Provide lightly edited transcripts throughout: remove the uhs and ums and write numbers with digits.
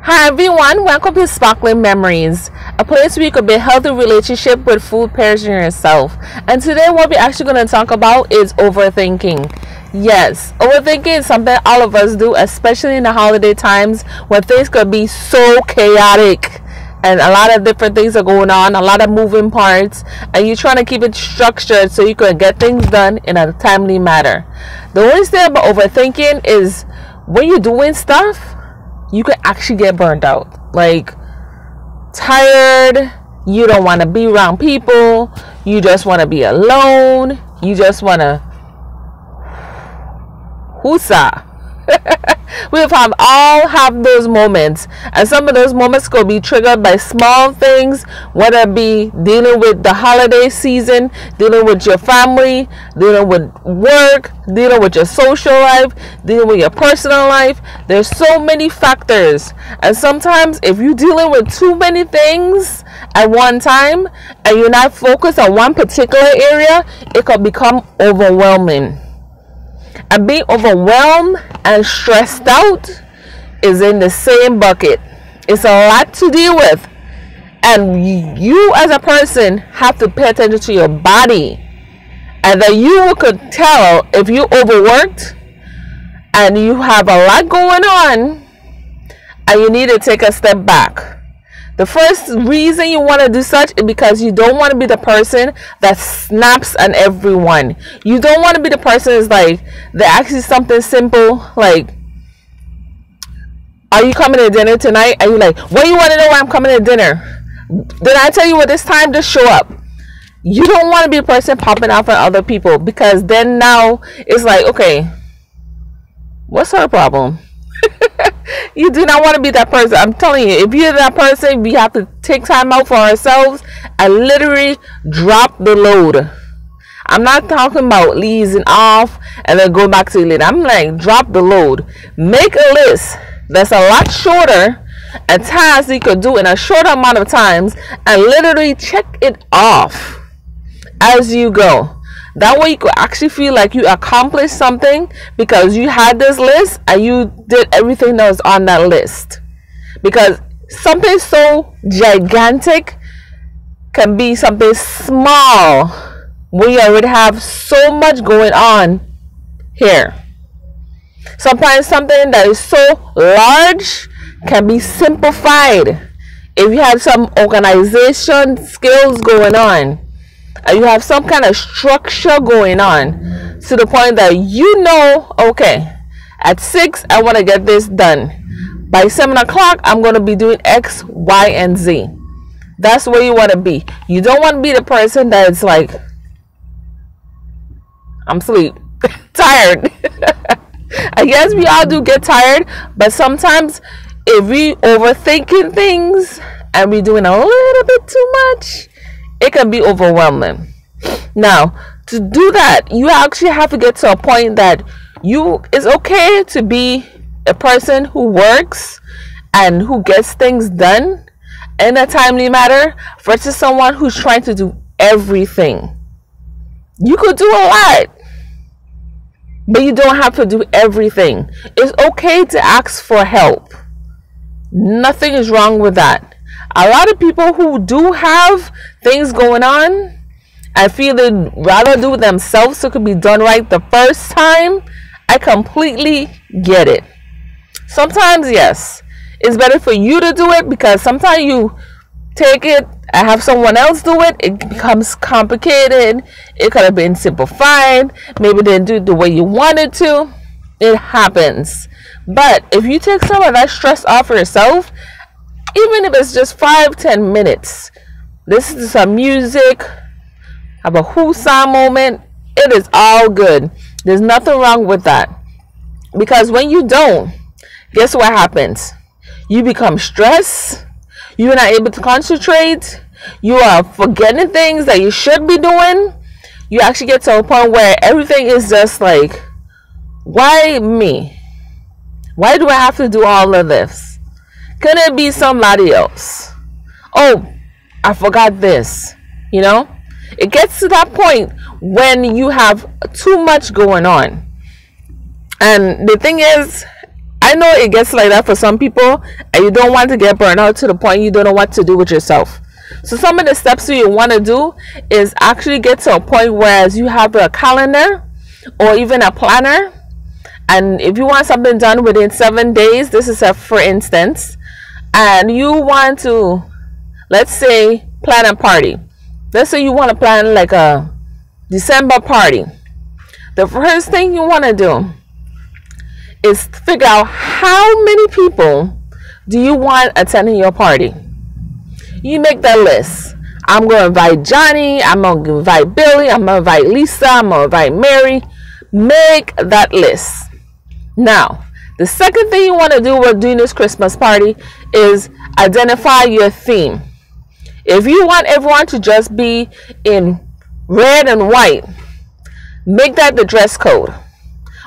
Hi everyone, welcome to Sparkling Memories, a place where you could build a healthy relationship with food pairs and yourself. And today what we're actually going to talk about is overthinking. Yes, overthinking is something all of us do, especially in the holiday times when things could be so chaotic and a lot of different things are going on, a lot of moving parts, and you're trying to keep it structured so you can get things done in a timely manner. The only thing about overthinking is when you're doing stuff, you could actually get burned out, like tired. You don't want to be around people, you just want to be alone, you just want to whoosah. We've all have those moments, and some of those moments could be triggered by small things, whether it be dealing with the holiday season, dealing with your family, dealing with work, dealing with your social life, dealing with your personal life. There's so many factors, and sometimes if you're dealing with too many things at one time and you're not focused on one particular area, it could become overwhelming. And being overwhelmed and stressed out is in the same bucket. It's a lot to deal with, and you as a person have to pay attention to your body, and that you could tell if you overworked and you have a lot going on and you need to take a step back. The first reason you want to do such is because you don't want to be the person that snaps on everyone. You don't want to be the person that's like, they ask you something simple like, are you coming to dinner tonight? And you're like, what, you want to know why I'm coming to dinner? Did I tell you at this time? Just show up. You don't want to be a person popping out for other people, because then now it's like, okay, what's her problem? You do not want to be that person. I'm telling you, if you're that person, we have to take time out for ourselves and literally drop the load. I'm not talking about easing off and then go back to the lid. I'm like, drop the load. Make a list that's a lot shorter and tasks you could do in a short amount of times, and literally check it off as you go. That way you could actually feel like you accomplished something because you had this list and you did everything that was on that list. Because something so gigantic can be something small when you already have so much going on here. Sometimes something that is so large can be simplified if you have some organization skills going on, and you have some kind of structure going on to the point that you know, okay, at 6 I want to get this done. By 7 o'clock I'm going to be doing X, Y, and Z. That's where you want to be. You don't want to be the person that's like, I'm sleep, tired. I guess we all do get tired, but sometimes if we overthinking things and we doing a little bit too much, it can be overwhelming. Now, to do that, you actually have to get to a point that it's okay to be a person who works and who gets things done in a timely manner versus someone who's trying to do everything. You could do a lot, but you don't have to do everything. It's okay to ask for help. Nothing is wrong with that. A lot of people who do have things going on, I feel they'd rather do it themselves so it could be done right the first time. I completely get it. Sometimes, yes, it's better for you to do it, because sometimes you take it and have someone else do it, it becomes complicated. It could have been simplified. Maybe they didn't do it the way you wanted to. It happens. But if you take some of that stress off yourself, even if it's just 5-10 minutes, listen to some music, have a whoosah moment, it is all good. There's nothing wrong with that. Because when you don't, guess what happens? You become stressed. You're not able to concentrate. You are forgetting things that you should be doing. You actually get to a point where everything is just like, why me? Why do I have to do all of this? Can it be somebody else? Oh, I forgot this. You know, it gets to that point when you have too much going on. And the thing is, I know it gets like that for some people, and you don't want to get burned out to the point you don't know what to do with yourself. So some of the steps you want to do is actually get to a point where you have a calendar or even a planner. And if you want something done within 7 days, this is a for instance, and you want to, let's say, plan a party. Let's say you want to plan like a December party. The first thing you want to do is figure out how many people do you want attending your party. You make that list. I'm going to invite Johnny, I'm going to invite Billy, I'm going to invite Lisa, I'm going to invite Mary. Make that list. Now, the second thing you want to do with doing this Christmas party is identify your theme. If you want everyone to just be in red and white, make that the dress code.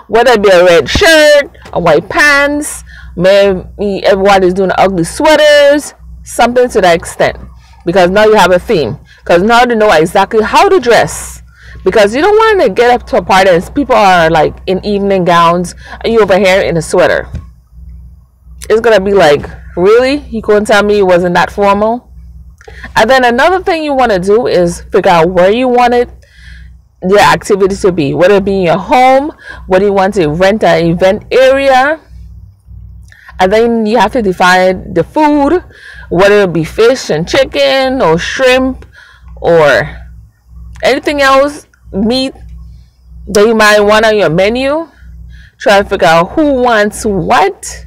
Whether it be a red shirt, a white pants, maybe everyone is doing ugly sweaters, something to that extent. Because now you have a theme. Because now you know exactly how to dress. Because you don't want to get up to a party and people are like in evening gowns and you over here in a sweater. It's going to be like, really? You couldn't tell me it wasn't that formal? And then another thing you want to do is figure out where you want it, your activity to be. Whether it be in your home, whether you want to rent an event area. And then you have to define the food, whether it be fish and chicken or shrimp or anything else, meat that you might want on your menu. Try to figure out who wants what.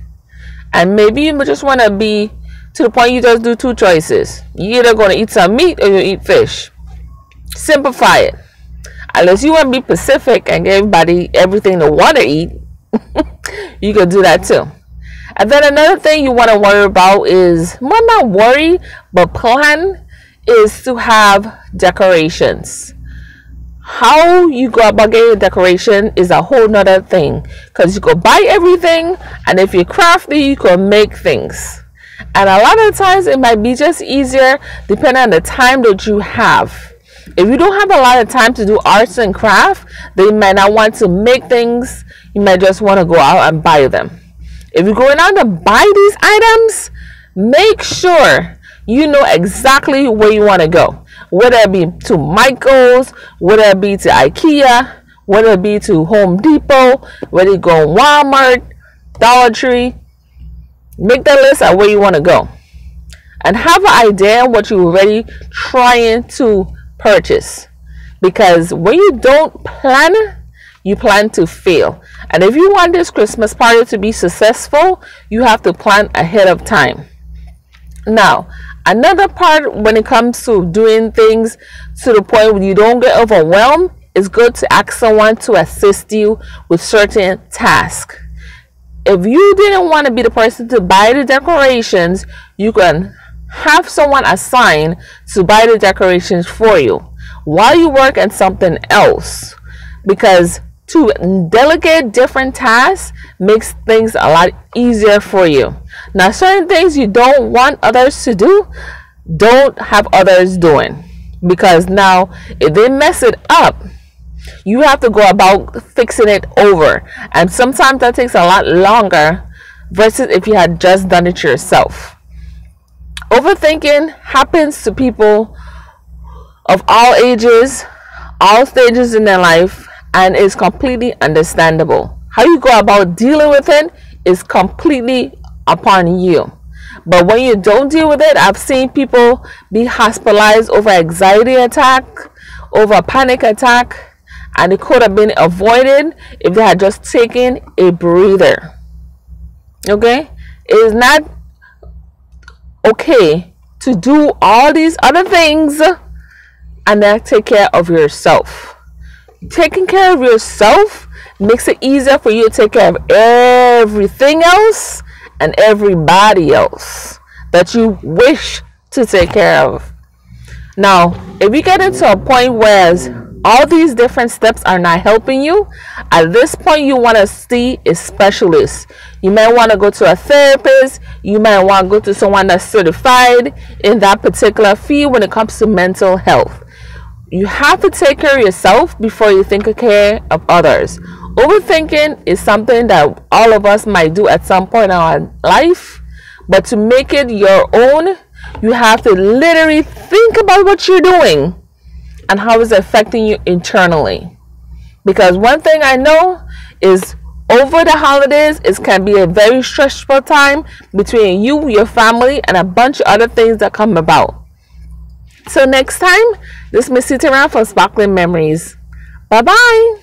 And maybe you just want to be to the point you just do two choices. You're either going to eat some meat or you eat fish. Simplify it. Unless you want to be specific and give everybody everything they want to eat, you can do that too. And then another thing you want to worry about is, well, not worry, but plan, is to have decorations. How you go about getting a decoration is a whole nother thing. Because you could buy everything, and if you're crafty, you can make things. And a lot of times it might be just easier depending on the time that you have. If you don't have a lot of time to do arts and craft, then you might not want to make things. You might just want to go out and buy them. If you're going out to buy these items, make sure you know exactly where you want to go. Whether it be to Michael's, whether it be to IKEA, whether it be to Home Depot, whether you go Walmart, Dollar Tree. Make that list of where you want to go. And have an idea what you're already trying to purchase. Because when you don't plan, you plan to fail. And if you want this Christmas party to be successful, you have to plan ahead of time. Now, another part when it comes to doing things to the point where you don't get overwhelmed, it's good to ask someone to assist you with certain tasks. If you didn't want to be the person to buy the decorations, you can have someone assigned to buy the decorations for you while you work on something else. Because to delegate different tasks makes things a lot easier for you. Now, certain things you don't want others to do, don't have others doing. Because now, if they mess it up, you have to go about fixing it over. And sometimes that takes a lot longer versus if you had just done it yourself. Overthinking happens to people of all ages, all stages in their life, and is completely understandable. How you go about dealing with it is completely upon you. But when you don't deal with it, I've seen people be hospitalized over anxiety attack, over a panic attack, and it could have been avoided if they had just taken a breather. Okay? It is not okay to do all these other things and then take care of yourself. Taking care of yourself makes it easier for you to take care of everything else and everybody else that you wish to take care of. Now, if you get into a point where all these different steps are not helping you, at this point you want to see a specialist. You might want to go to a therapist. You might want to go to someone that's certified in that particular field when it comes to mental health. You have to take care of yourself before you think of care of others. Overthinking is something that all of us might do at some point in our life, but to make it your own, you have to literally think about what you're doing and how it's affecting you internally. Because one thing I know is over the holidays, it can be a very stressful time between you, your family, and a bunch of other things that come about. So next time, this is Miss Sitaran from Sparkling Memories. Bye bye.